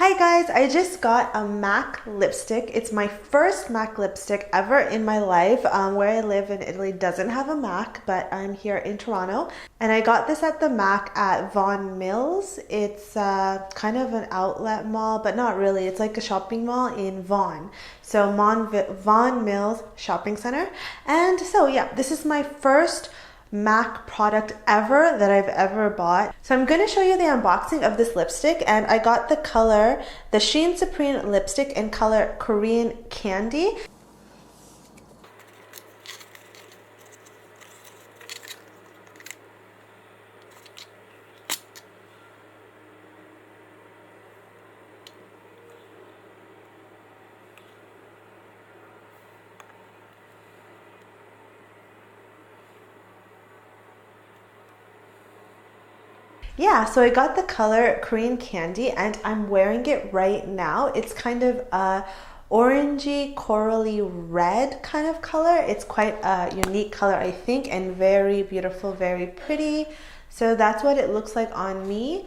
Hi guys, I just got a MAC lipstick. It's my first MAC lipstick ever in my life. Where I live in Italy doesn't have a MAC, but I'm here in Toronto. And I got this at the MAC at Vaughan Mills. It's kind of an outlet mall, but not really. It's like a shopping mall in Vaughan. So Vaughan Mills Shopping Center. And so yeah, this is my first MAC product ever that I've ever bought. So I'm going to show you the unboxing of this lipstick, and I got the color, the Sheen Supreme lipstick in color Korean Candy. Yeah, so I got the color Korean Candy and I'm wearing it right now. It's kind of a orangey, corally red kind of color. It's quite a unique color, I think, and very beautiful, very pretty. So that's what it looks like on me.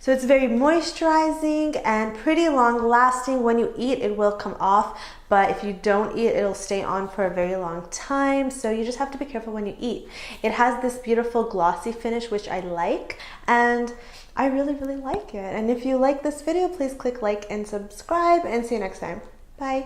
So it's very moisturizing and pretty long lasting. When you eat, it will come off, but if you don't eat, it'll stay on for a very long time. So you just have to be careful when you eat. It has this beautiful glossy finish, which I like, and I really, really like it. And if you like this video, please click like and subscribe, and see you next time. Bye.